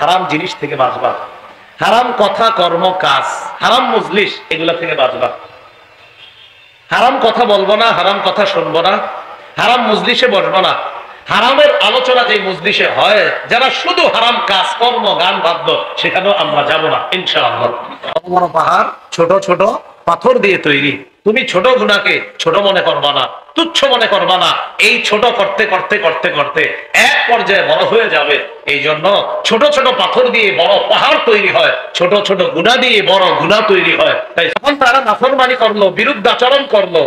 হারাম জিনিস থেকে বাঁচবা, হারাম কথা কর্ম কাজ, হারাম মজলিস এগুলা থেকে বাঁচবা। হারাম কথা বলবো না, হারাম কথা শুনবো না, হারাম মজলিসে বসবো না। হারামের আলোচনা যে মজলিসে হয়, যারা শুধু হারাম কাজ কর্ম গান বাদ্য, সেখানেও আমরা যাব না ইনশাআল্লাহ। বড় পাহাড় ছোট ছোট পাথর দিয়ে তৈরি। তুমি ছোট গুনাহকে ছোট মনে করবা না, তুচ্ছ মনে করবা না। এই ছোট করতে করতে করতে করতে এক পর্যায়ে বড় হয়ে যাবে। এই জন্য ছোট ছোট পাথর দিয়ে বড় পাহাড় তৈরি হয়, ছোট ছোট গুনাহ দিয়ে বড় গুনাহ তৈরি হয়। তাই যখন তারা নাফরমানি করলো, বিরুদ্ধাচরণ করলো,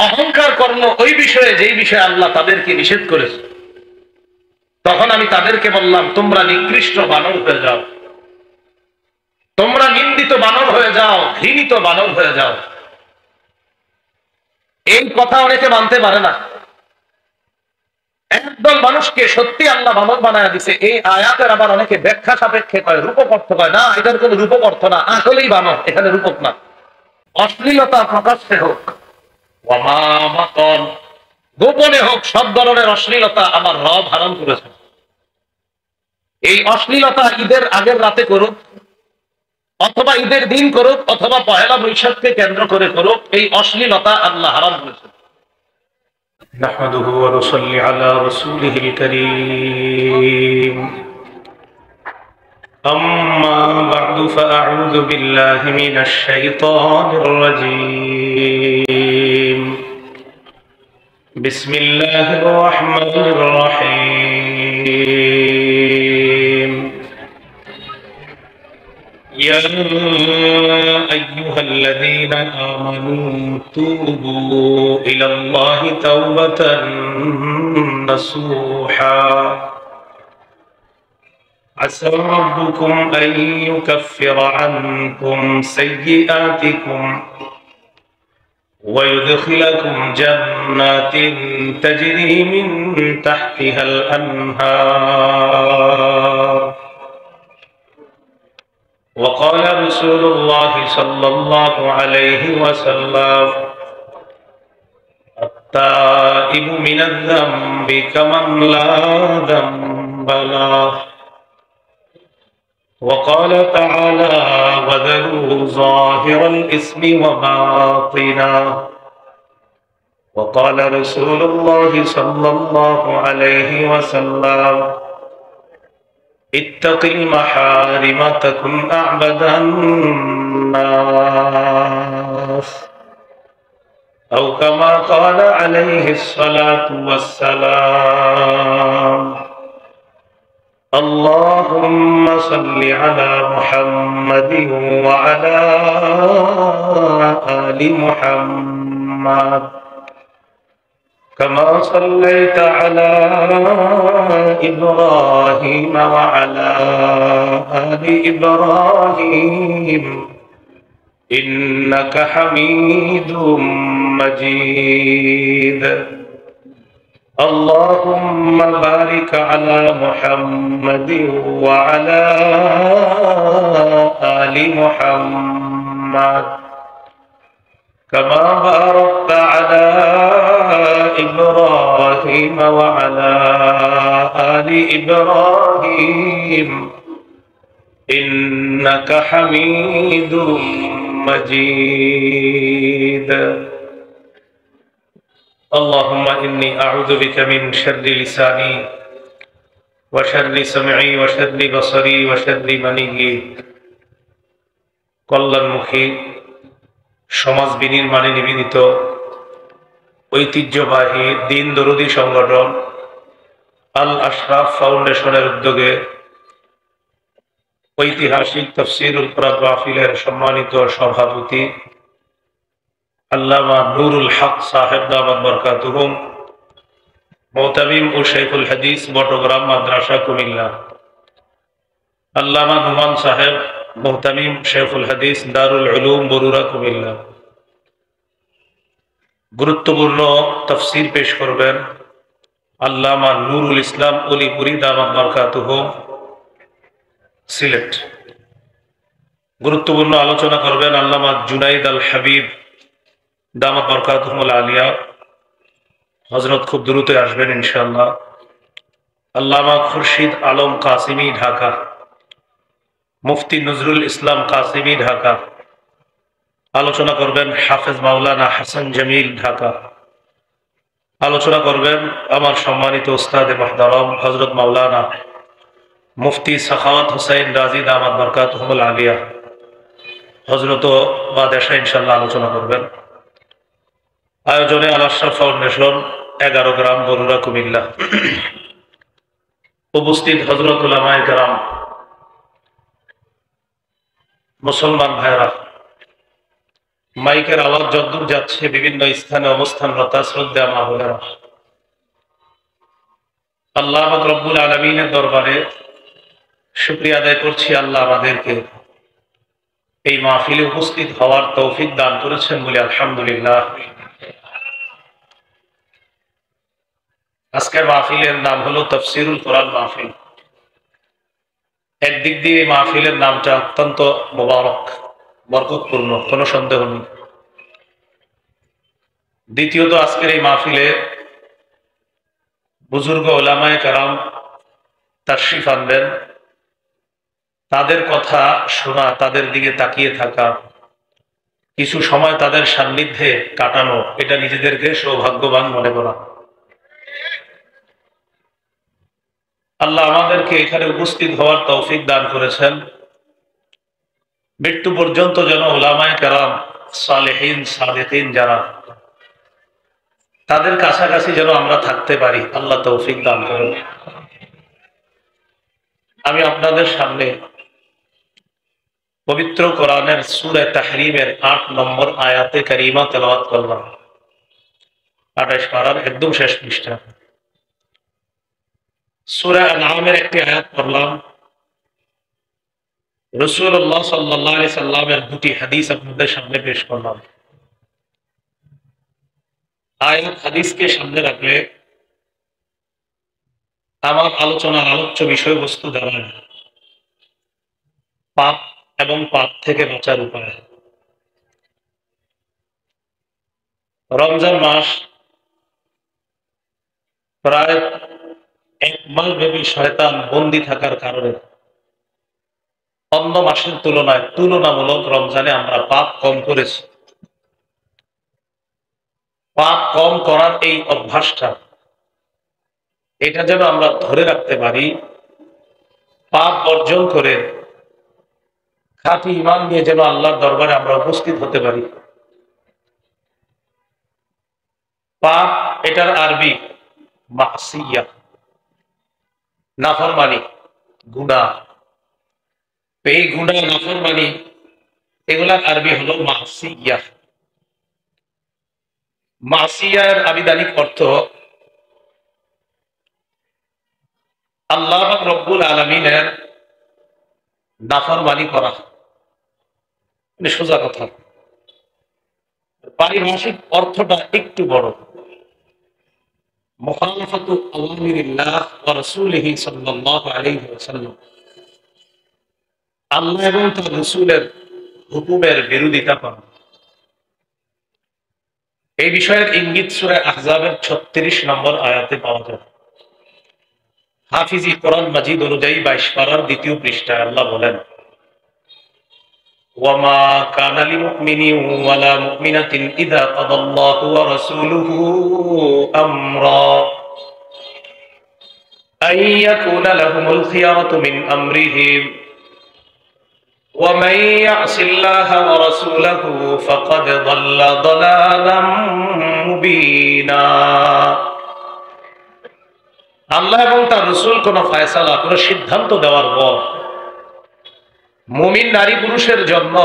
অহংকার করলো ওই বিষয়ে যেই বিষয়ে আল্লাহ তাদেরকে নিষেধ করেছে, তখন আমি তাদেরকে বললাম, তোমরা নিকৃষ্ট বানর হয়ে যাও, তোমরা নিন্দিত বানর হয়ে যাও, ঘৃণিত বানর হয়ে যাও। এই কথা অনেকে মানতে পারে না। একদল মানুষকে সত্যি আল্লাহ বানর বানায় দিছে। এই আয়াতের আবার অনেকে ব্যাখ্যা সাপেক্ষে কয়, রূপক অর্থ কয়। না, এটার কোন রূপক অর্থ না, আসলেই বানর, এখানে রূপক না। অশ্লীলতা প্রকাশ্যে হোক, গোপনে হোক, সব ধরনের অশ্লীলতা আমার রব হারাম করেছে। এই অশ্লীলতা ঈদের আগের রাতে করুক, অথবা ঈদের দিন করুক, অথবা পহেলা বৈশাখকে কেন্দ্র করে করুক, এই অশ্লীলতা আল্লাহ হারাম করেছেন। নাহমাদুহু ওয়া নুসাল্লি আলা রাসূলিহিল কারীম। আম্মা বা'দু ফাআউযু বিল্লাহি মিনাশ শাইতানির রাজীম। বিসমিল্লাহির রাহমানির রাহিম। يا أيها الذين آمنوا توبوا إلى الله توبة نصوحا عسى ربكم أن يكفر عنكم سيئاتكم ويدخلكم جنات تجري من تحتها الأنهار. وقال رسول الله صلى الله عليه وسلم التائب من الذنب كمن لا ذنب له. وقال تعالى وذروا ظاهر الإثم وباطنه. وقال رسول الله صلى الله عليه وسلم اتق المحارم تكن أعبد الناس أو كما قال عليه الصلاة والسلام. اللهم صل على محمد وعلى آل محمد كما صليت على إبراهيم وعلى آل إبراهيم إنك حميد مجيد. اللهم بارك على محمد وعلى آل محمد كما باركت على إبراهيم وعلى آل إبراهيم إنك حميد مجيد. اللهم إني أعوذ بك من شر لساني وشر سمعي وشر بصري وشر مني. কল্যাণমুখী সমাজ বিনির্মাণে নিবেদিত ঐতিহ্যবাহী দিন দরুদি সংগঠন আল আশরাফ ফাউন্ডেশনের উদ্যোগে ঐতিহাসিক তাফসীরুল কুরআন মাহফিলের সম্মানিত সভাপতি আল্লামা নুরুল হক সাহেব দামাত বরকাতুহুম, মুতামিম ও শাইখুল হাদিস বটগ্রাম মাদ্রাসা কুমিল্লা, আল্লামা নুমান সাহেব মুহতামিম শাইখুল হাদিস দারুল উলুম বরুরা কুমিল্লা। গুরুত্বপূর্ণ তাফসীর পেশ করবেন আল্লামা নুরুল ইসলাম অলিপুরি দামাত বরকাতুহুম সিলেট। গুরুত্বপূর্ণ আলোচনা করবেন আল্লামা জুনাইদ আল হাবিব দামাত বরকাতুহুল আলিয়া। হযরত খুব দ্রুত আসবেন ইনশাআল্লাহ। আল্লামা খুরশিদ আলম কাসিমি ঢাকা। মুফতি নজরুল ইসলাম কাসিমি, ঢাকা। আলোচনা করবেন হাফেজ মাওলানা হাসান জামিল, ঢাকা। আলোচনা করবেন আমার সম্মানিত উস্তাদে মুহতারাম হযরত মাওলানা মুফতি সাখাওয়াত হোসেন রাজি দামাত বরকাতুহুল আলিয়া। হযরত বা দেশা ইনশাআল্লাহ আলোচনা করবেন। আয়োজনে আল আশরাফ ফাউন্ডেশন, 11 গ্রাম, বরুড়া, কুমিল্লা। উপস্থিত হযরত উলামায়ে কেরাম, মুসলমান ভাইরা, মাইকের আওয়াজ যদ্দূর যাচ্ছে বিভিন্ন স্থানে অবস্থানরত শ্রদ্ধা মা বোনেরা, আল্লাহ পাক রব্বুল আলামিনের দরবারে শুকরিয়া আদায় করছি। আল্লাহ আমাদেরকে এই মাহফিলে উপস্থিত হওয়ার তৌফিক দান করেছেন বলে আলহামদুলিল্লাহ। আজকের মাহফিলের নাম হলো তাফসীরুল কোরআন মাহফিল। একদিক দিয়ে এই মাহফিলের নামটা অত্যন্ত মোবারক, বরকতপূর্ণ, কোনো সন্দেহ নেই। দ্বিতীয়ত, আজকের এই মাহফিলে বুজুর্গ উলামায়ে কেরাম তাশরিফ আনবেন। তাদের কথা শোনা, তাদের দিকে তাকিয়ে থাকা, কিছু সময় তাদের সান্নিধ্যে কাটানো, এটা নিজেদেরকে সৌভাগ্যবান মনে করা। আল্লাহ আমাদেরকে এখানে উপস্থিত হওয়ার তৌফিক দান করেছেন। মৃত্যু পর্যন্ত যেন উলামায়ে কেরাম, সালেহিন, সাদিকিন যারা, তাদের কাছাকাছি যেন আমরা থাকতে পারি, আল্লাহ তৌফিক দান করেন। আমি আপনাদের সামনে পবিত্র কোরআনের সূরা তাহরিমের 8 নম্বর আয়াতে কারিমা তেলাওয়াত করলাম। 28 পারার একদম শেষ পৃষ্ঠা। সূরা আনআমের একটি আয়াত পড়লাম। রাসূলুল্লাহ সাল্লাল্লাহু আলাইহি সাল্লামের দুটি হাদিস আপনাদের সামনে পেশ করলাম। আয়াত হাদিসকে সামনে রাখলে আমার আলোচনার আলোচ্য বিষয়বস্তু দাঁড়ায় পাপ এবং পাপ থেকে বাঁচার উপায়। রমজান মাস প্রায় 1 মাস ব্যাপী শয়তান বন্দী থাকার কারণে অন্য মাসের তুলনায় তুলনামূলক রমজানে আমরা পাপ কম করেছি। পাপ কম করার এই অভ্যাসটা, এটা যেন আমরা ধরে রাখতে পারি, পাপ বর্জন করে খাঁটি ঈমান নিয়ে যেন আল্লাহর দরবারে আমরা উপস্থিত হতে পারি। পাপ, এটার আরবি মাসিয়া, নাফরমানি, গুনাহ। এই গুনাহ, নাফরমানি, এগুলার আরবি হলো মাসিয়া। মাসিয়ার আবিধানিক অর্থ আল্লাহ পাক রব্বুল আলামিনের নাফরমানি করা। সোজা কথা, পারিভাষিক অর্থটা একটু বড়। মুখালাফাতু আওয়ামিরিল্লাহ ওয়া রাসূলিহি সাল্লাল্লাহু আলাইহি ওয়াসাল্লাম, আল্লাহ এবং তার রাসূলের হুকুমের বিরোধিতা করা। এই বিষয়ের ইঙ্গিত সূরা আহজাবের 36 নম্বর আয়াতে পাওয়া যায়। হাফিজি কোরআন মাজিদ অনুযায়ী 22 পারার 2য় পৃষ্ঠায় আল্লাহ বলেন, ওয়ামা কানা লিমুমিনিন ওয়ালা মুমিনাতিন ইযা কাদাল্লাহু ওয়া রাসূলুহু আমরা আইয়াকুনা লাহুমুল খিয়ারাতু মিন আমরিহিম ওয়া মান ইয়াসিল্লাহা ওয়া রাসূলাহু ফাকাদ দাল্লা দালালাম মুবিনা। আল্লাহ এবং তার রাসূল কোন ফয়সালা, কোন সিদ্ধান্ত দেওয়ার পর মুমিন নারী পুরুষের জন্য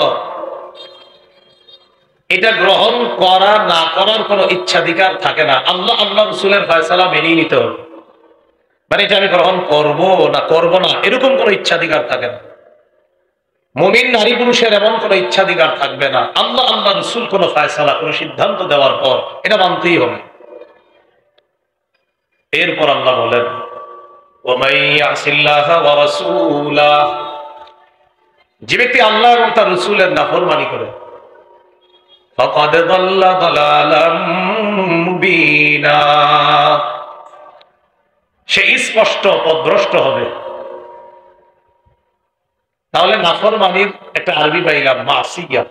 এটা গ্রহণ করা না করার কোন ইচ্ছাধিকার থাকে না। আল্লাহ রাসূলের ফয়সালা মেনেই নিতে হবে। মানে এটা আমি গ্রহণ করব না করব না, এরকম কোন ইচ্ছাধিকার থাকে না। মুমিন নারী পুরুষের এমন কোন ইচ্ছাধিকার থাকবে না। আল্লাহ রাসূল কোন ফয়সালা, কোন সিদ্ধান্ত দেওয়ার পর এটা মানতেই হবে। এরপর আল্লাহ বলেন, ওয়া মান ইয়াসিল্লাহা ওয়া রাসূলাহু, যে ব্যক্তি আল্লাহ এবং তার রাসূলের নাফরমানি করে, ফাকাদ দাল্লা দালালাম মুবিনা, সে স্পষ্ট পথভ্রষ্ট হবে। তাহলে নাফরমানির একটা আরবি পাইলাম মাসিয়া।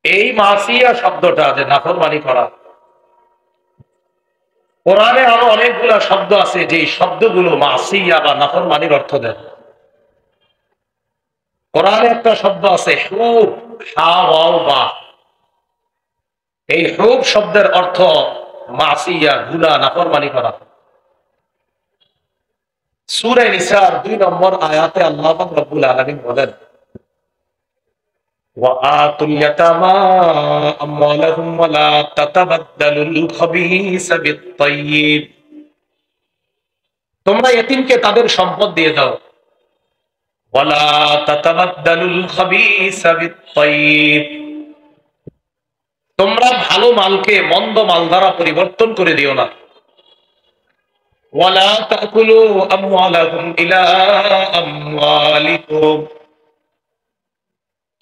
এই মাসিয়া শব্দটা যে নাফরমানি করা, কোরআনে আরো অনেকগুলা শব্দ আছে যে শব্দগুলো মাসিয়া বা নাফরমানির অর্থ দেয়। কোরআনে একটা শব্দ আছে হুব, হা ওয়াও বা। এই হুব শব্দের অর্থ মাসিয়া, গুনাহ, নাফরমানি করা। সূরা নিসার 2 নম্বর আয়াতে আল্লাহ পাক রব্বুল আলামিন বলেন, وآتوا اليتامى أموالهم ولا تتبدلوا الخبيث بالطيب। তোমরা ইতিমকে তাদের সম্পদ দিয়ে দাও। ওয়ালা তাতাবাদদালুল খাবিসা বিত-তাইয়িব। তোমরা ভালো মালকে মন্দ মাল দ্বারা পরিবর্তন করে দিও না। ওয়ালা তাকুলু আমওয়ালাকুম ইলা আমওয়ালিকুম।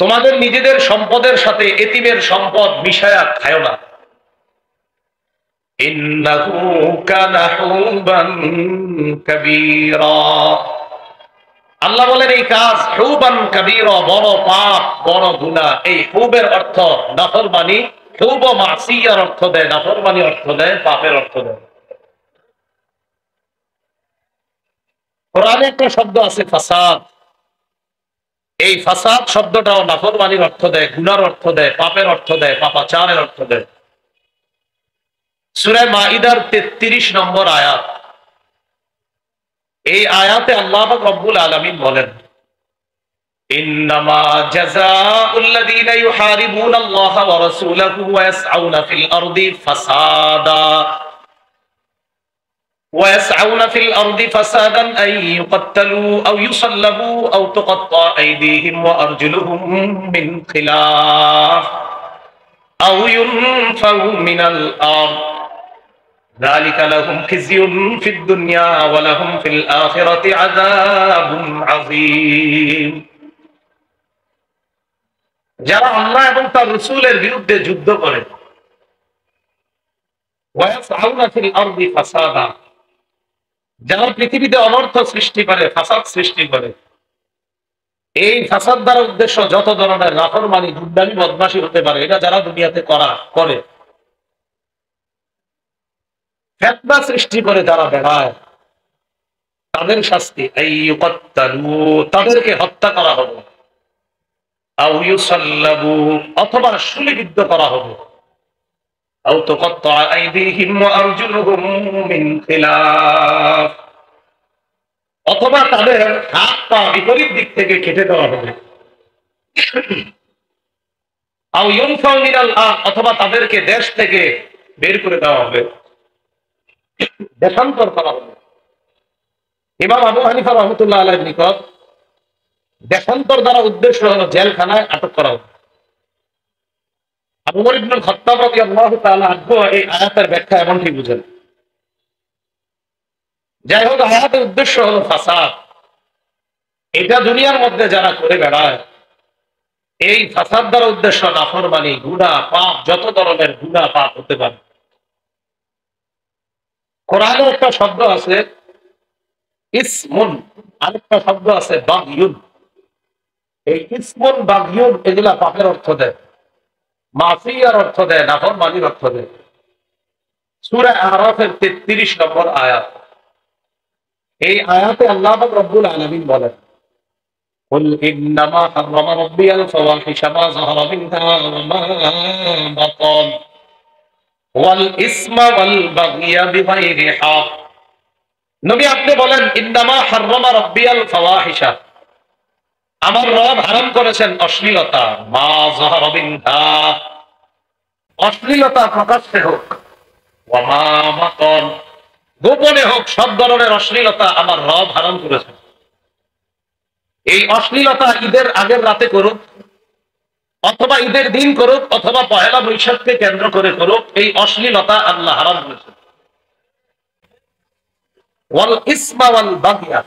তোমাদের নিজেদের সম্পদের সাথে এতিমের সম্পদ মিশায়া খায়ো না। ইন্নাহু কানা হুবান কাবীরা। আল্লাহ বলেন এই কাজ হুবান কাবীরা, বড় পাপ, বড় গুনাহ। এই হুবের অর্থ নাফরমানি। হুব মাসিয়ার অর্থ দেয়, নাফরমানি অর্থ দেয়, পাপের অর্থ দেয়। কোরআনে একটা শব্দ আছে ফাসাদ। এই ফাসাদ শব্দটাও নাফরমানির অর্থ দেয়, গুনার অর্থ দেয়, পাপের অর্থ দেয়, পাপাচারের অর্থ দেয়। সূরা মাইদার 33 নম্বর আয়াত। এই আয়াতে আল্লাহ পাক রব্বুল আলামিন বলেন, ইন্নামা জাযাউল্লাযীনা ইউহারিবুনাল্লাহা ওয়া রাসূলাহু ওয়া ইয়াসআউনা ফিল আরদি ফাসাদা ويسعون في الأرض فسادا أن يقتلوا أو يصلبوا أو تقطع أيديهم وأرجلهم من خلاف أو ينفوا من الأرض ذلك لهم خزي في الدنيا ولهم في الآخرة عذاب عظيم। যারা আল্লাহ এবং তার রাসূলের বিরুদ্ধে যুদ্ধ করে, ওয়ায়াসআউনা ফিল আরদি ফাসাদা, যারা পৃথিবীতে অনর্থ সৃষ্টি করে, ফাসাদ সৃষ্টি করে। এই ফাসাদ দ্বারা উদ্দেশ্য যত ধরনের নাফরমানি, দুর্দামি, বদমাশি হতে পারে, এটা যারা দুনিয়াতে করে। ফিতনা সৃষ্টি করে যারা বেড়ায়, তাদের শাস্তি আইয়ুকাত্তালু, তাদেরকে হত্যা করা হবে। আও ইউসাল্লাবু, অথবা শূলিবিদ্ধ করা হবে। আও তুকাত্তা আইদিহিম ওয়া আরজুলুহুম মিন খিলাফ, অথবা তাদের হাত পা বিপরীত দিক থেকে কেটে দেওয়া হবে। আও ইউনফাউ মিনাল আরদ, অথবা তাদেরকে দেশ থেকে বের করে দেওয়া হবে, দেশান্তর করা হবে। ইমাম আবু হানিফা রাহমাতুল্লাহ আলাইহির নিকট দেশান্তর দ্বারা উদ্দেশ্য হলো জেলখানায় আটক করা হবে। আবু বকর ইবনুল খাত্তাব রাদিয়াল্লাহু তাআলা আনহু এই আয়াতের ব্যাখ্যা এমনটি বুঝেন। যাই হোক, আয়াতের উদ্দেশ্য হলো ফাসাদ। এটা দুনিয়ার মধ্যে যারা করে বেড়ায়, এই ফাসাদ দ্বারা উদ্দেশ্য নাফরমানি, গুনাহ, পাপ, যত ধরনের গুনাহ পাপ হতে পারে। কোরআনে একটা শব্দ আছে ইসমুন, আরেকটা শব্দ আছে বাগয়ুন। এই ইসমুন, বাগয়ুন এগুলা পাপের অর্থ দেয়, মাসিয়ার অর্থ দেয়, নাফরমানির অর্থ দেয়। সূরা আরাফের 33 নম্বর আয়াত। এই আয়াতে আল্লাহ পাক রব্বুল আলামিন বলেন, কুল ইন্নামা হাররামা রাব্বিয়াল ফাওয়াহিশা মা যাহারা মিনহা ওয়া মা বাতান ওয়াল ইসমা ওয়াল বাগইয়া বিগাইরি হক। নবী আপনি বলেন, ইন্নামা হাররামা রাব্বিয়াল ফাওয়াহিশা, আমার রব হারাম করেছেন অশ্লীলতা, মা যাহারা মিনহা, অশ্লীলতা প্রকাশ্যে হোক, ওয়া মা বাতান, গোপনে হোক, সব ধরনের অশ্লীলতা আমার রব হারাম করেছেন। এই অশ্লীলতা ঈদের আগের রাতে করুক, অথবা ঈদের দিন করুক, অথবা পহেলা বৈশাখকে কেন্দ্র করে করুক, এই অশ্লীলতা আল্লাহ হারাম করেছেন। ওয়াল ইসমা ওয়াল বাগিয়া,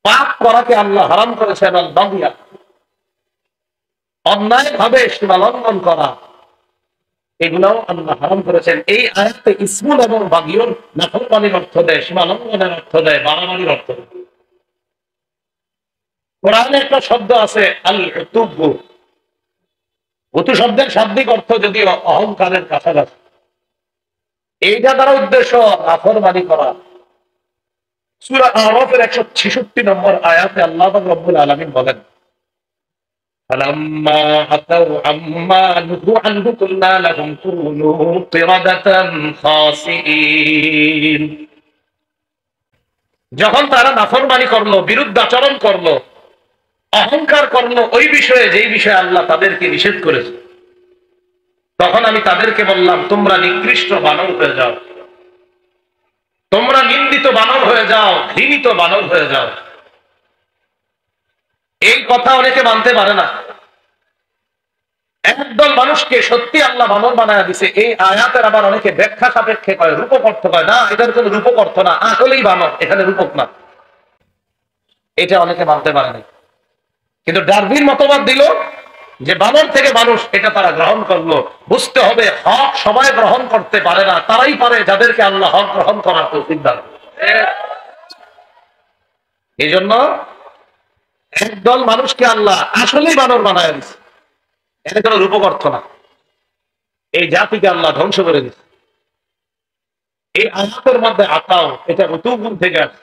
পাপ করাকে আল্লাহ হারাম করেছেন। ওয়াল বাগিয়া, অন্যায় ভাবে সীমা লঙ্ঘন করা, এগুলাও আল্লাহ হারাম করেছেন। এই আয়াতে ইসমুন এবং বাগিয়ুন নাফরমানির অর্থ দেয়, সীমা লঙ্ঘনের অর্থ দেয়, বাড়াবাড়ির অর্থ দেয়। কোরআনে একটা শব্দ আছে আল উতুব্বু। উতু শব্দের শাব্দিক অর্থ যদিও অহংকারের কাছাকাছি। এইটা দ্বারা উদ্দেশ্য নাফরমানি করা। সূরা আরাফের 166 নম্বর আয়াতে আল্লাহ পাক রব্বুল আলামিন বলেন, فَلَمَّا عَتَوْا عَمَّا نُهُوا عَنْهُ قُلْنَا لَهُمْ كُونُوا قِرَدَةً خَاسِئِينَ। যখন তারা নাফরমানি করলো, বিরুদ্ধাচরণ করলো, অহংকার করলো ওই বিষয়ে যেই বিষয়ে আল্লাহ তাদেরকে নিষেধ করেছে, তখন আমি তাদেরকে বললাম, তোমরা নিকৃষ্ট বানর হয়ে যাও, তোমরা নিন্দিত বানর হয়ে যাও, ঘৃণিত বানর হয়ে যাও। এই কথা অনেকে মানতে পারে না। একদল মানুষকে সত্যি আল্লাহ বানর বানায় দিছে, এই আয়াতের আবার অনেকে ব্যাখ্যা সাপেক্ষে কয়, রূপক অর্থ কয়, না এটার কোনো রূপক অর্থ না, আসলেই বানর, এখানে রূপক না। এটা অনেকে মানতে পারে না। কিন্তু ডারউইন মতবাদ দিল যে বানর থেকে মানুষ, এটা তারা গ্রহণ করলো। বুঝতে হবে হক সবাই গ্রহণ করতে পারে না, তারাই পারে যাদেরকে আল্লাহ হক গ্রহণ করার তৌফিক দান করেন। এই জন্য একদল মানুষকে আল্লাহ আসলেই বানর বানায় দিচ্ছে, এটা কোনো রূপক অর্থ না। এই জাতিকে আল্লাহ ধ্বংস করে দিচ্ছে। এই আয়াতের মধ্যে আতাও, এটা উতুগুণ থেকে আসে,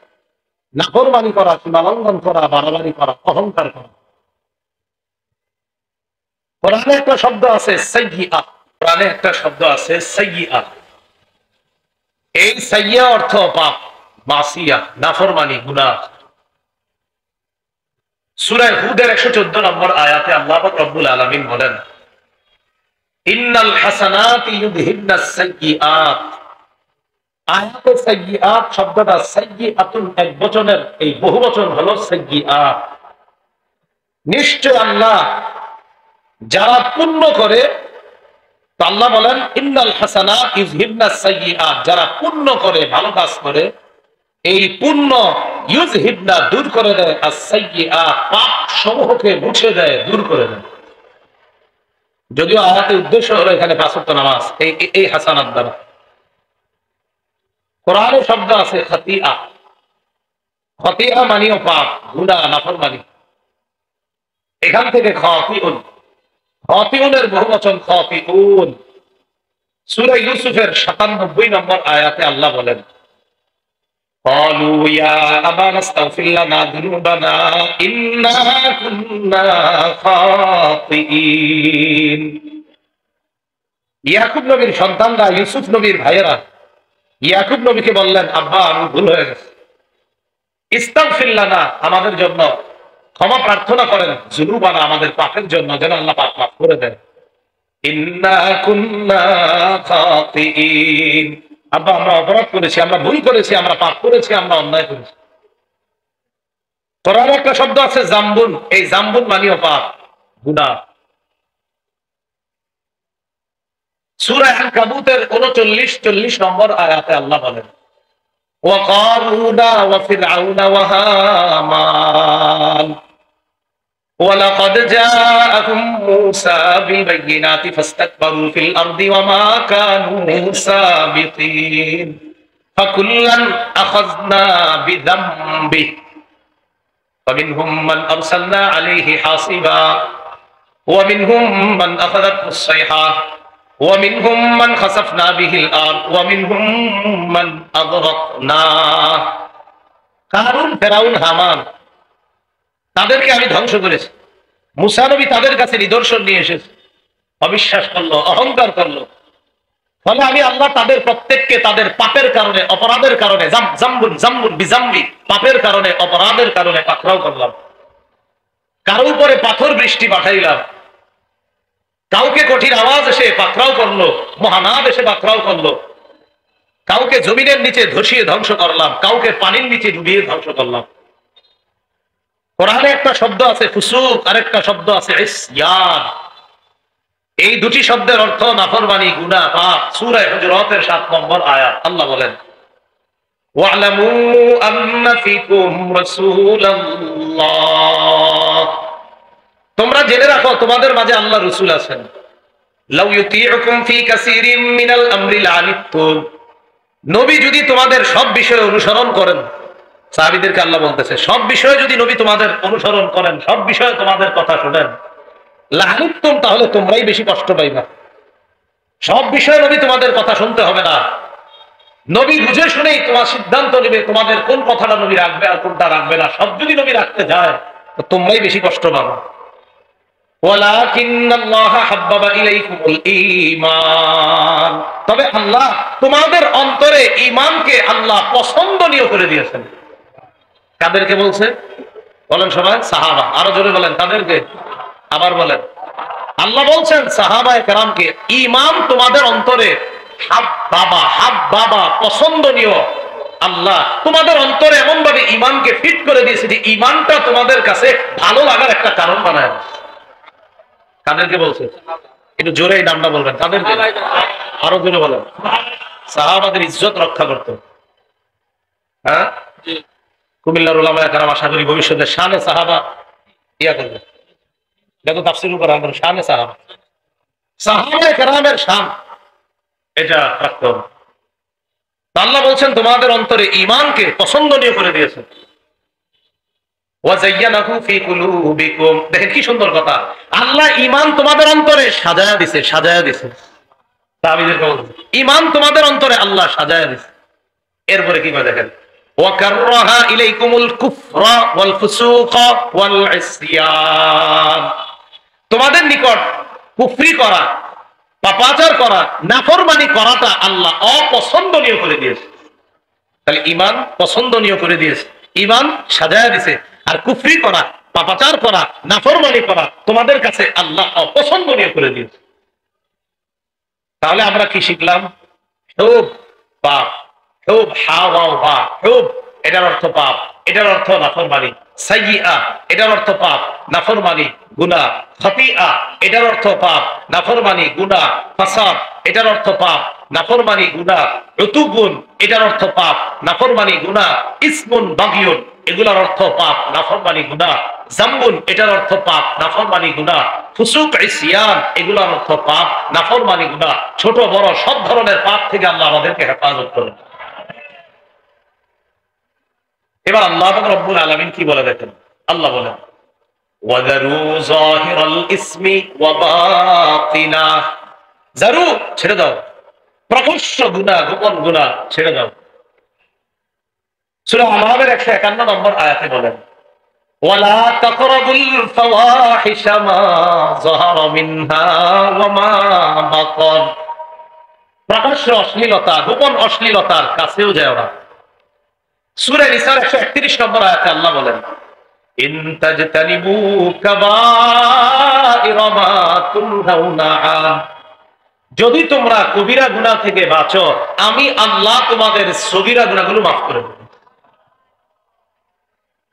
নাফরমানি করা, সীমালঙ্ঘন করা, বাড়াবাড়ি করা, অহংকার করা। কোরআনে একটা শব্দ আছে সাইয়্যিআ। কোরআনে একটা শব্দ আছে সাইয়্যিআ। এই সাইয়্যিআ অর্থ পাপ, মাসিয়া, নাফরমানি, গুনাহ। সূরা হুদের 114 নম্বর আয়াতে আল্লাহ পাক রব্বুল আলামিন বলেন, ইন্নাল হাসানাতি ইউযহিবনাস সাইয়্যিআত। আয়াতে সাইয়্যিআত শব্দটা সাইয়্যিআতুন একবচনের, এই বহুবচন হলো সাইয়্যিআত। নিশ্চয় আল্লাহ যারা পুণ্য করে, তো আল্লাহ বলেন ইন্নাল হাসানাত ইউযহিবনাস সাইয়্যিআত, যারা পুণ্য করে, ভালো কাজ করে, এই পুণ্য ইউযহিবনা দূর করে দেয়, আস-সাইয়্যিআত পাপ সমূহকে মুছে দেয়, দূর করে দেয়। যদিও আয়াতের উদ্দেশ্য হলো এখানে পাঁচ ওয়াক্ত নামাজ, এই হাসানাত দ্বারা। কোরআনে শব্দ আছে খাতিআ। খাতিআ মানেও পাপ, গুনাহ, নাফরমানি। এখান থেকে খাতিউন, খাতিউনের বহুবচন খাতিউন। সূরা ইউসুফের 97 নম্বর আয়াতে আল্লাহ বলেন, قالوا يا أبانا استغفر لنا ذنوبنا إنا كنا خاطئين। ইয়াকুব নবীর সন্তানরা, ইউসুফ নবীর ভাইয়েরা ইয়াকুব নবীকে বললেন, আব্বা আমি ভুল হয়ে গেছে, ইস্তাগফির লানা, আমাদের জন্য ক্ষমা প্রার্থনা করেন, যুনুবানা, আমাদের পাপের জন্য, যেন আল্লাহ পাপ মাফ করে দেন। ইন্না কুন্না খাতিঈন, আব্বা আমরা অপরাধ করেছি, আমরা ভুল করেছি, আমরা পাপ করেছি, আমরা অন্যায় করেছি। কোরআনে একটা শব্দ আছে জাম্বুন, এই জাম্বুন মানেও পাপ, গুনাহ। সূরা আনকাবুতের 39-40 নম্বর আয়াতে আল্লাহ বলেন, ওয়া কারুনা ওয়া ফিরআউনা ওয়া হামান ওয়ালাকাদ জাআকুম মূসা বিল-বায়্যিনাতি ফাস্তাকবারু ফিল আরদি ওয়া মা কানু সাবিকিন ফাকুল্লান আখাযনা বিযামবিহি ফামিনহুম মান আরসালনা আলাইহি হাসিবা ওয়া মিনহুম মান আখাযাতহু আস-সাইহা ومنهم من خسفنا به الارض ومنهم من اغرقنا। কারুন, ফেরাউন, হামান, তাদেরকে আমি ধ্বংস করেছি। মুসা নবী তাদের কাছে নিদর্শন নিয়ে এসেছে, অবিশ্বাস করলো, অহংকার করলো। ফলে আমি আল্লাহ তাদের প্রত্যেককে তাদের পাপের কারণে, অপরাধের কারণে, জাম্বুন জাম্বুন বিজাম্বি, পাপের কারণে, অপরাধের কারণে পাকড়াও করলাম। কারো উপরে পাথর বৃষ্টি পাঠাইলাম, কাউকে কঠিন আওয়াজ এসে পাকড়াও করলো, মহানাদ এসে পাকড়াও করলো, কাউকে জমিনের নিচে ধসিয়ে ধ্বংস করলাম, কাউকে পানির নিচে ডুবিয়ে ধ্বংস করলাম। কোরআনে একটা শব্দ আছে ফুসুক, আরেকটা শব্দ আছে ইসয়ান। এই দুটি শব্দের অর্থ নাফরমানি, গুনাহ, পাপ। সূরা হুজুরাতের 7 নম্বর আয়াত আল্লাহ বলেন, ওয়া'লামু আন্না ফীকুম রাসূলাল্লাহ, তোমরা জেনে রাখো তোমাদের মাঝে আল্লাহ রাসূল আছেন। লাউ ইউতিউকুম ফি কাসীরিম মিনাল আমরি লানিতুম, নবী যদি তোমাদের সব বিষয়ে অনুসরণ করেন, সাহাবীদেরকে আল্লাহ বলতেছে সব বিষয়ে যদি নবী তোমাদের অনুসরণ করেন, সব বিষয়ে তোমাদের কথা শুনেন, লাহানুত্তম, তাহলে তোমরাই বেশি কষ্ট পাইবা। সব বিষয়ে নবী তোমাদের কথা শুনতে হবে না, নবী বুঝে শুনেই তোমার সিদ্ধান্ত নেবে তোমাদের কোন কথাটা নবী রাখবে আর কোনটা রাখবে না। সব যদি নবী রাখতে যায় তো তোমরাই বেশি কষ্ট পাবো। তবে আল্লাহ তোমাদের অন্তরে ঈমানকে আল্লাহ পছন্দনীয় করে দিয়েছেন। কাদেরকে বলছে বলেন সবাই? সাহাবা। আরো জোরে বলেন, তাদেরকে। আবার বলেন, আল্লাহ বলছেন সাহাবায়ে কেরামকে ঈমান তোমাদের অন্তরে হাব্বাবা পছন্দনীয়। আল্লাহ তোমাদের অন্তরে এমন ভাবে ঈমানকে ফিট করে দিয়েছে যে ঈমানটা তোমাদের কাছে ভালো লাগার একটা কারণ বানায়। কাদেরকে বলছে? একটু জোরে এই নামটা বলবেন, তাদেরকে। আরো জোরে বলেন। সাহাবাদের ইজ্জত রক্ষা করতো। হ্যাঁ, কুমিল্লার উলামায়ে কেরাম আশা করি ভবিষ্যতে শানে সাহাবা ইয়া করবে। দেখো তাফসীরুল কোরআন শানে সাহাবা, সাহাবায়ে কেরামের শান এটা রাখতে হবে। আল্লাহ বলছেন তোমাদের অন্তরে ঈমানকে পছন্দনীয় করে দিয়েছেন। ওয়াযায়্যানাহু ফী কুলুবিকুম, দেখেন কি সুন্দর কথা, আল্লাহ ঈমান তোমাদের অন্তরে সাজায়া দিয়েছে, সাজায়া দিয়েছে। সাহাবীদেরকে বলছেন ঈমান তোমাদের অন্তরে আল্লাহ সাজায়া দিয়েছে। এরপরে কি করে দেখেন, ওয়া কাররাহা ইলাইকুমুল কুফরা ওয়াল ফুসুকা ওয়াল ইসয়ান, তোমাদের নিকট কুফরি করা, পাপাচার করা, নাফরমানি করাটা আল্লাহ অপছন্দনীয় করে দিয়েছে। তাহলে ঈমান পছন্দনীয় করে দিয়েছে, ঈমান সাজায়া দিয়েছে। আর কুফরি করা, পাপাচার করা, নাফরমানি করা তোমাদের কাছে আল্লাহ অপছন্দনীয় করে দিয়েছে। তাহলে আমরা কি শিখলাম? খুব পাপ, খুব হাওয়া, খুব এটার অর্থ পাপ, এটার অর্থ নাফরমানি। সাইয়্যিআ এটার অর্থ পাপ, নাফরমানি, গুনাহ। খাতিআ এটার অর্থ পাপ, নাফরমানি, গুনাহ। ফাসাদ এটার অর্থ পাপ, নাফরমানি, গুনাহ। উতুবুন এটার অর্থ পাপ, নাফরমানি, গুনাহ। ইসমুন বাগিয়ুন এগুলোর অর্থ পাপ, নাফরমানি, গুনাহ। জামবুন এটার অর্থ পাপ, নাফরমানি, গুনাহ। ফুসুক ইসয়ান এগুলোর অর্থ পাপ, নাফরমানি, গুনাহ। ছোট বড় সব ধরনের পাপ থেকে আল্লাহ আমাদেরকে হেফাজত করুন। এবার আল্লাহ রাব্বুল আলামিন কি বলে দেখেন, আল্লাহ বলেন ওয়াযারু যাহিরাল ইসমি ওয়া বাতিনা, যারু ছেড়ে দাও, প্রকাশ্য গুনাহ, গোপন গুনাহ ছেড়ে দাও। সূরা আল-আরাফের 151 নম্বর আয়াতে বলেন ওয়ালা তাকরাবুল ফাওয়াহিশা মা যাহারা মিনহা ওয়া মা বাতান, প্রকাশ্য অশ্লীলতা, গোপন অশ্লীলতার কাছেও যাও না। সূরা নিসার 131 নম্বর আয়াতে আল্লাহ বলেন ইন তাজতানিবু কাবাইরা মা তুনহাউনা আন, যদি তোমরা কবিরা গুনাহ থেকে বাঁচো আমি আল্লাহ তোমাদের সগীরা গুনাহগুলো মাফ করে দেব।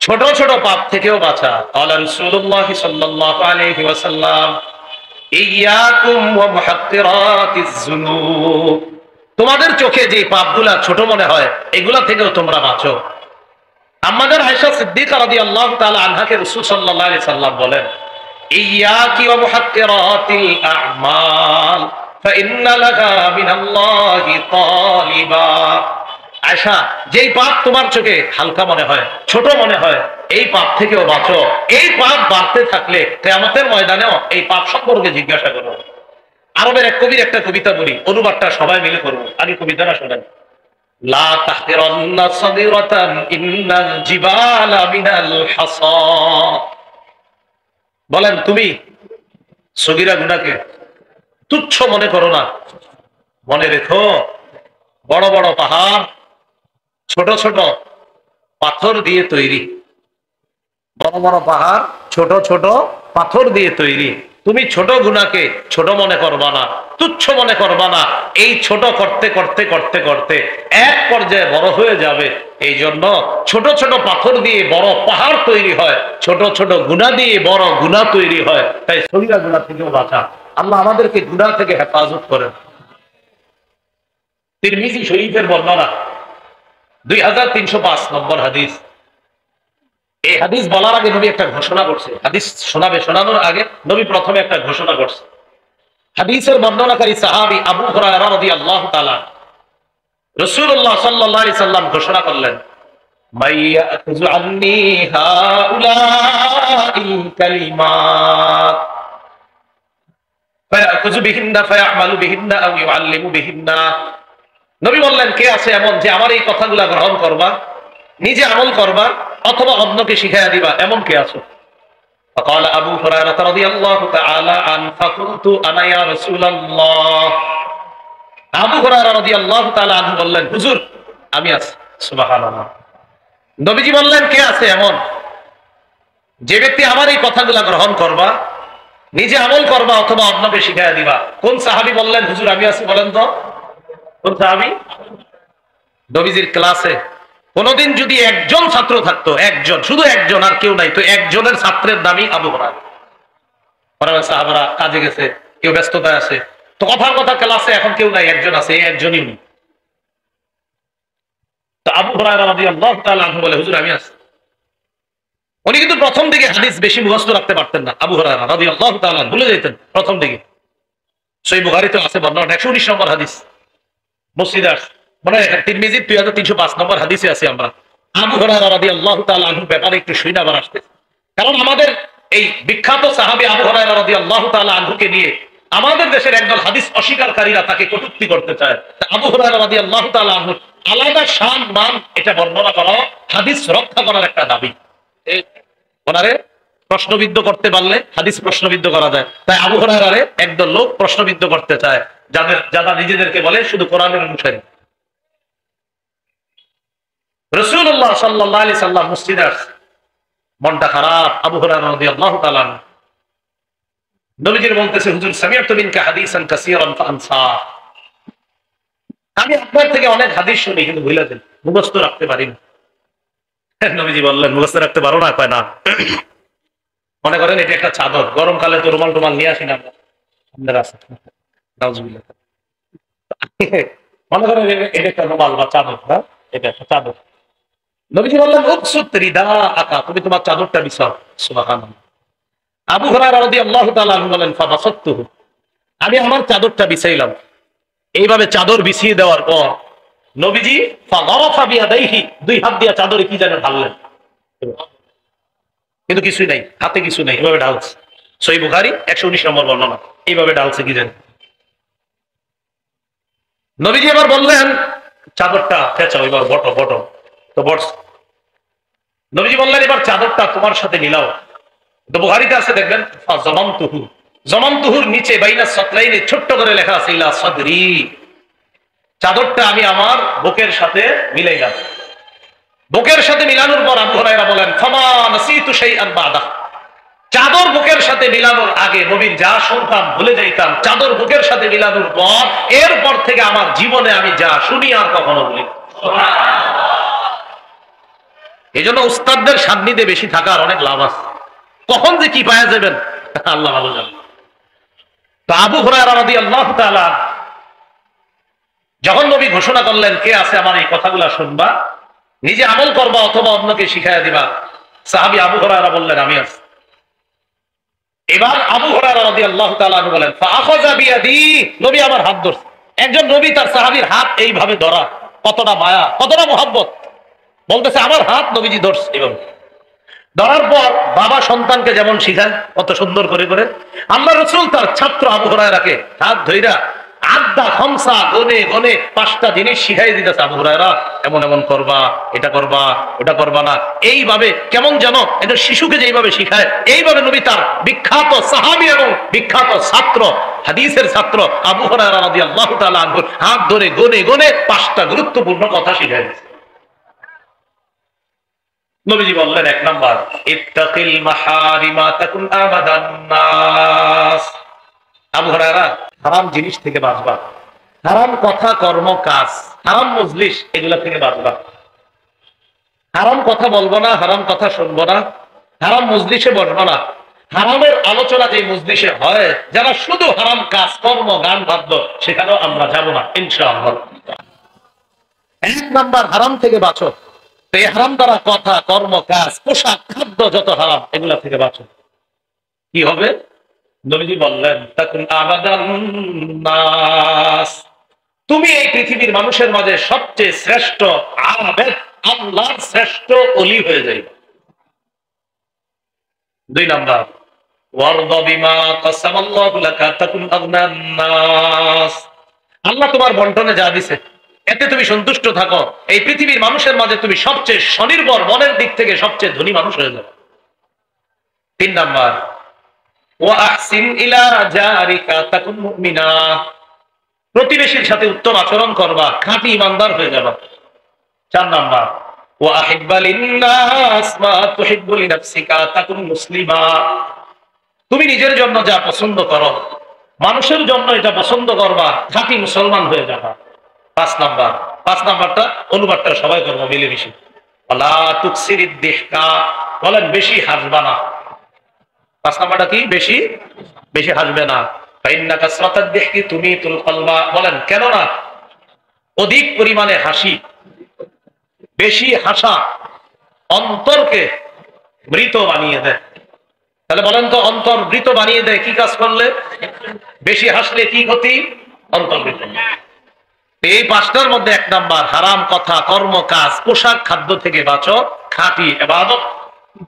ছোট ছোট পাপ থেকেও বাঁচা। ক্বালা রাসূলুল্লাহ সাল্লাল্লাহু আলাইহি ওয়াসাল্লাম ইয়াকুম ওয়া মুহাক্কিরাতিজ যুনুব, তোমাদের চোখে যে পাপগুলা ছোট মনে হয় এগুলা থেকেও তোমরা বাঁচো। আম্মাজান আয়েশা সিদ্দিকা রাদিয়াল্লাহু তাআলা আনহাকে রাসূল সাল্লাল্লাহু আলাইহি সাল্লাম বলেন ইয়াকি ওয়া মুহাক্কিরাতিল আ'মাল ফাইন্না লাকা মিনাল্লাহি তালিবা, আয়েশা যেই পাপ তোমার চোখে হালকা মনে হয়, ছোট মনে হয়, এই পাপ থেকেও বাঁচো। এই পাপ বাড়তে থাকলে কিয়ামতের ময়দানেও এই পাপ সম্পর্কে জিজ্ঞাসা করো। আরবের এক কবির একটা কবিতা বলি, অনুবাদটা সবাই মিলে করবো। আগে কবিতাটা শোনেন। লা তাহকিরান্না সাগীরাতান ইন্নাল জিবালা মিনাল হাসা, বলেন তুমি সগীরা গুনাহকে তুচ্ছ মনে করো না, মনে রেখো বড় বড় পাহাড় ছোট ছোট পাথর দিয়ে তৈরি। বড় বড় পাহাড় ছোট ছোট পাথর দিয়ে তৈরি। তুমি ছোট গুনাহকে ছোট মনে করবা না, তুচ্ছ মনে করবা না। এই ছোট করতে করতে করতে করতে এক পর্যায়ে বড় হয়ে যাবে। এই জন্য ছোট ছোট পাথর দিয়ে বড় পাহাড় তৈরি হয়, ছোট ছোট গুনাহ দিয়ে বড় গুনাহ তৈরি হয়। তাই সগীরা গুনাহ থেকেও বাঁচা। আল্লাহ আমাদেরকে গুনাহ থেকে হেফাজত করেন। তিরমিজি শরীফের বর্ণনা 2305 নম্বর হাদিস। এই হাদিস বলার আগে নবী একটা ঘোষণা করছে। হাদিস শোনানোর আগে নবী প্রথমে একটা ঘোষণা করছে। হাদিসের বর্ণনাকারী সাহাবী আবু হুরায়রা রাদিয়াল্লাহু তাআলা রাসূলুল্লাহ সাল্লাল্লাহু আলাইহি সাল্লাম ঘোষণা করলেন মাইয়াখুযু আন্নী হাউলাইল কালিমাত ফায়াখুযু বিহিন্না ফায়ামালু বিহিন্না আও ইউআল্লিমু বিহিন্না। নবী বললেন, কে আছে এমন যে আমার এই কথাগুলা গ্রহণ করবা, নিজে আমল করবা অথবা অন্যকে শিখাইয়া দিবা, এমন কে আছে? فقال أبو هريرة رضي الله تعالى عنه فقلت أنا يا رسول الله। আবু হুরায়রা রাদিয়াল্লাহু তাআলা আনহু বললেন, হুজুর আমি আছি। সুবহানাল্লাহ। নবীজি বললেন, কে আছে এমন যে ব্যক্তি আমার এই কথাগুলা গ্রহণ করবা, নিজে আমল করবা অথবা অন্যকে শিখাইয়া দিবা? কোন সাহাবী বললেন, হুজুর আমি আছি? বলেন তো কোন সাহাবী? নবীজির ক্লাসে কোনদিন যদি একজন ছাত্র থাকতো, একজন, শুধু একজন, আর কেউ নাই, তো একজনের ছাত্রের নামই আবু হুরায়রা। সাহাবারা কাজে গেছে, কেউ ব্যস্ততায় আছে, তো কথার কথা ক্লাসে এখন কেউ নাই, একজন আছে, একজনই উনি। তো আবু হুরায়রা রাদিয়াল্লাহু তাআলা আনহু বলে, হুজুর আমি আছি। উনি কিন্তু প্রথম দিকে হাদিস বেশি মুখস্থ রাখতে পারতেন না। আবু হুরায়রা রাদিয়াল্লাহু তাআলা ভুলে যেতেন প্রথম দিকে। সহিহ বুখারীতে আছে বর্ণনা, 119 নম্বর হাদিস মসজিদে আসে, মানে তিরমিজি 2305 নম্বর হাদিসে আছে। আমরা আবু হুরায়রা রাদিয়াল্লাহু তাআলা আনহুর ব্যাপারে একটু শুনে আবার আসতে, কারণ আমাদের এই বিখ্যাত সাহাবী আবু হুরায়রা রাদিয়াল্লাহু তাআলা আনহুকে নিয়ে আমাদের দেশের একদল হাদিস অস্বীকারীরা তাকে কটূক্তি করতে চায়। আবু হুরায়রা রাদিয়াল্লাহু তাআলা আনহুর আলাদা শান মান, এটা বর্ণনা করা হাদিস রক্ষা করার একটা দাবি। ওনারে প্রশ্নবিদ্ধ করতে পারলে হাদিস প্রশ্নবিদ্ধ করা যায়। তাই আবু হুরায়রারে একদল লোক প্রশ্নবিদ্ধ করতে চায়, যারা নিজেদেরকে বলে শুধু কোরআনের অনুসারী। রাসূলুল্লাহ সাল্লাল্লাহু আলাইহি সাল্লাম মসজিদে আসছে, মনটা খারাপ আবু হুরায়রা রাদিয়াল্লাহু তাআলা আনহু। নবীজির বলতেছে, হুজুর সামিআতু মিনকা হাদিসান কাসীরান ফাআনসা। আমি আপনার থেকে অনেক হাদিস শুনি, কিন্তু ভুলে যাই, মুখস্থ রাখতে পারি না। নবীজি বললেন, মুখস্থ রাখতে পারো না? কয় না। মনে করেন এটা একটা চাদর, গরমকালে তো রুমাল টুমাল নিয়ে আসি না আমরা, আপনার আছে নাউজুবিল্লাহ। মনে করেন এটা একটা রুমাল বা চাদর, হ্যাঁ এটা একটা চাদর। নবীজি বললেন, উকসুত রিদাআকা, তুমি তোমার চাদরটা বিছাও। সুবহানাল্লাহ। আবু হুরায়রা রাদিয়াল্লাহু তাআলা আনহু বলেন, ফাবাসাততুহু, আমি আমার চাদরটা বিছাইলাম। এইভাবে চাদর বিছিয়ে দেওয়ার পর নবীজি ফাগারাফা বিয়াদাইহি, দুই হাত দিয়ে চাদরে কি যেন ঢাললেন, কিন্তু কিছুই নাই, হাতে কিছু নাই, এভাবে ঢালছে। সহিহ বুখারী 119 নম্বর বর্ণনা, এইভাবে ঢালছে কি যেন। নবীজি এবার বললেন, চাদরটা ফেঁচাও, এবার বটো বটো, তো বটস। নবীজি বললেন, এবার চাদরটা তোমার সাথে মিলাও। তো বুখারীতে আছে, দেখবেন ফাযামামতুহু, জামামতুহুর নিচে বাইনা সাতরাইনে ছোট্ট করে লেখা আছে ইলা সাদরি, চাদরটা আমি আমার বুকের সাথে মিলাইলাম। বুকের সাথে মিলানোর পর আবু হুরায়রা বলেন, ফামা নাসিতু শাইআন বাদা, চাদর বুকের সাথে মিলানোর আগে নবীর যা শুনতাম ভুলে যাইতাম, চাদর বুকের সাথে মিলানোর পর এরপর থেকে আমার জীবনে আমি যা শুনি আর কখনো বলি। এই জন্য উস্তাদদের সান্নিধ্যে বেশি থাকার অনেক লাভ আছে। কখন যে কি পাওয়া যাবেন আল্লাহ ভালো জানেন। তো আবু হুরায়রা রাদিয়াল্লাহু তাআলা যখন নবী ঘোষণা করলেন, কে আছে আমার এই কথাগুলা শুনবা, নিজে আমল করবা অথবা অন্যকে শিখাইয়া দিবা, সাহাবী আবু হুরায়রা বললেন, আমি আছি। এবার আবু হুরায়রা রাদিয়াল্লাহু তাআলা বলেন, ফাআখাযা বিয়াদি, নবী আমার হাত ধরছে। একজন নবী তার সাহাবীর হাত এইভাবে ধরা, কতটা মায়া, কতটা মোহাব্বত। বলতেছে আমার হাত নবীজি ধরছে। এভাবে ধরার পর বাবা সন্তানকে যেমন শিখায় কত সুন্দর করে করে, আল্লাহ রাসূল তার ছাত্র আবু হুরায়রাকে হাত ধইরা আদা খামসা গনে গনে 5টা জিনিস শিখাই দিতেছে। আবু হুরায়রা এমন এমন করবা, এটা করবা, ওটা করবা না, এইভাবে কেমন যেন এটা শিশুকে যেইভাবে শিখায়, এইভাবে নবী তার বিখ্যাত সাহাবী এবং বিখ্যাত ছাত্র, হাদিসের ছাত্র আবু হুরায়রা রাদিয়াল্লাহু তাআলা আনহুর হাত ধরে গনে গনে 5টা গুরুত্বপূর্ণ কথা শিখাই দিয়েছে। নবীজি বললেন, 1 নাম্বার, ইত্তাকিল মাহারিমা তাকুন আবাদান নাস। আবু হুরায়রা, হারাম জিনিস থেকে বাঁচবা, হারাম কথা কর্ম কাজ, হারাম মজলিস, এগুলা থেকে বাঁচবা। হারাম কথা বলবো না, হারাম কথা শুনবো না, হারাম মজলিসে বসবো না। হারামের আলোচনা যে মজলিসে হয়, যারা শুধু হারাম কাজ কর্ম গান বাদ্য, সেখানেও আমরা যাব না ইনশাআল্লাহ। 1 নাম্বার, হারাম থেকে বাঁচো। এই হারাম দ্বারা কথা কর্ম কাজ পোশাক খাদ্য যত হারাম, এগুলা থেকে বাঁচো। কি হবে? নবীজি বললেন, তাকুন আবাদান নাস, তুমি এই পৃথিবীর মানুষের মাঝে সবচেয়ে শ্রেষ্ঠ আবেদ, আল্লাহর শ্রেষ্ঠ ওলি হয়ে যাইবা। 2 নাম্বার, ওয়ারদা বিমা কাসামাল্লাহু লাকা তাকুন আগনান নাস। আল্লাহ তোমার বন্টনে যা দিছে এতে তুমি সন্তুষ্ট থাকো, এই পৃথিবীর মানুষের মাঝে তুমি সবচেয়ে স্বনির্ভর, মনের দিক থেকে সবচেয়ে ধনী মানুষ হয়ে যাবে। 3 নাম্বার, ওয়া আহসিন ইলা জারিকা তাকুন মুমিনা। প্রতিবেশীর সাথে উত্তম আচরণ করবা, খাঁটি ইমানদার হয়ে যাবা। 4 নাম্বার, ওয়া আহিব্বা লিন-নাস মা তুহিব্বু লিনাফসিকা তাকুন মুসলিমা। তুমি নিজের জন্য যা পছন্দ করো, মানুষের জন্য এটা পছন্দ করবা, খাঁটি মুসলমান হয়ে যাবা। 5 নাম্বার, 5 নাম্বারটা অনুবাদটা সবাই করবো মিলেমিশে। ওয়ালা তুকসিরিদ দিহকা, বলেন বেশি হাসবা না। 5 নাম্বারটা কি? বেশি বেশি হাসবে না। ফাইন্না কাসরাতাদ দিহকি তুমিতুল কলবা, বলেন কেন না? অধিক পরিমাণে হাসি, বেশি হাসা অন্তরকে মৃত বানিয়ে দেয়। তাহলে বলেন তো, অন্তর মৃত বানিয়ে দেয় কি কাজ করলে? বেশি হাসলে কি ক্ষতি? অন্তর মৃত। এই 5টার মধ্যে 1 নাম্বার, হারাম কথা, কর্ম, কাজ, পোশাক, খাদ্য থেকে বাঁচো, খাঁটি ইবাদত।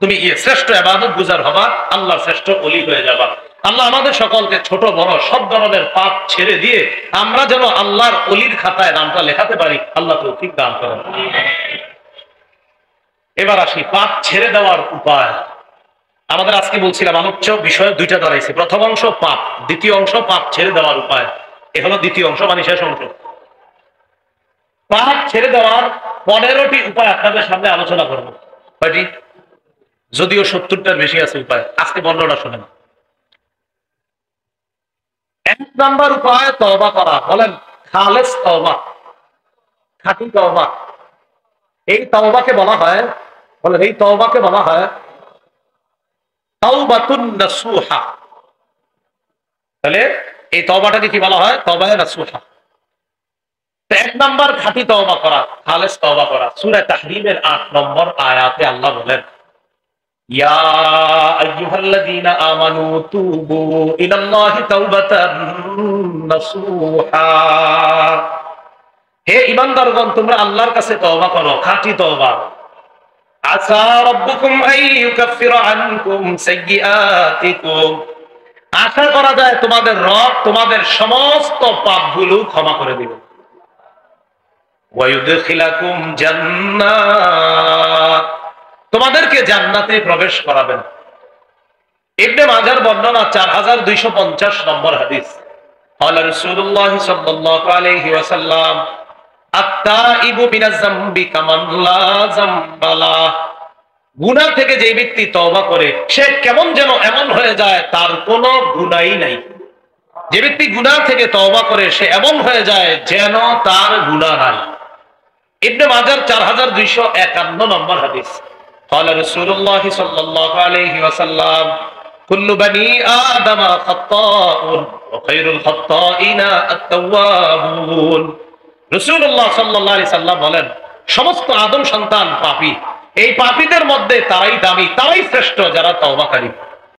তুমি শ্রেষ্ঠ ইবাদত গুজার হবা, আল্লাহর শ্রেষ্ঠ ওলি হয়ে যাবা। আল্লাহ আমাদের সকলকে ছোট বড় সব ধরনের পাপ ছেড়ে দিয়ে আমরা যেন আল্লাহর ওলির খাতায় নামটা লেখাতে পারি, আল্লাহ তৌফিক দান করেন। এবার আসি পাপ ছেড়ে দেওয়ার উপায়। আমাদের আজকে বলছিলাম আলোচ্য বিষয় 2টা দাঁড়াইছে। প্রথম অংশ পাপ, দ্বিতীয় অংশ পাপ ছেড়ে দেওয়ার উপায়। এ হলো দ্বিতীয় অংশ, মানে শেষ অংশ। পাপ ছেড়ে দেওয়ার 15টি উপায় আপনাদের সামনে আলোচনা করবো। কয়টি? যদিও 70টার বেশি আছে উপায়, আজকে 15টা শোনেন। 1 নাম্বার উপায় তওবা করা, বলেন খালেস তওবা, খাঁটি তওবা। এই তওবাকে বলা হয়, বলেন এই তওবাকে বলা হয় তাওবাতুন নাসুহা। তাহলে এই তওবাটাকে কি বলা হয়? তওবায়ে নাসুহা। 1 নাম্বার খাঁটি তওবা করা, খালেস তওবা করা। সূরা তাহরীমের 8 নম্বর আয়াতে আল্লাহ বলেন, ইয়া আইয়ুহাল্লাযীনা আমানু তুবু ইলাল্লাহি তাওবাতান নাসুহা। হে ঈমানদারগণ, তোমরা আল্লাহর কাছে তওবা করো, খাঁটি তওবা। আসা রাব্বুকুম আইয়ুকাফিরা আনকুম সাইয়্যাতিকুম। আশা করা যায় তোমাদের রব তোমাদের সমস্ত পাপগুলো ক্ষমা করে দিবেন। ওয়া ইউদখিলাকুম জান্নাত, তোমাদেরকে জান্নাতে প্রবেশ করাবেন। ইবনে মাজার বর্ণনা 4250 নম্বর হাদিস। ক্বালা রাসূলুল্লাহ সাল্লাল্লাহু আলাইহি ওয়াসাল্লাম, আত-তাইবু মিনাজ যামবি কামান লা যামবা লা। গুনাহ থেকে যে ব্যক্তি তওবা করে সে কেমন যেন এমন হয়ে যায় তার কোনো গুনাহই নাই। যে ব্যক্তি গুনাহ থেকে তওবা করে সে এমন হয়ে যায় যেন তার গুনাহ নাই। ইবনে মাজার 4251 নম্বর হাদিস। قال رسول الله صلى الله عليه وسلم كل بني آدم خطاء وخير الخطائين التوابون। রাসূলুল্লাহ সাল্লাল্লাহু আলাইহি সাল্লাম বলেন, সমস্ত আদম সন্তান পাপী। এই পাপীদের মধ্যে তারাই দামি, তারাই শ্রেষ্ঠ যারা তওবাকারী।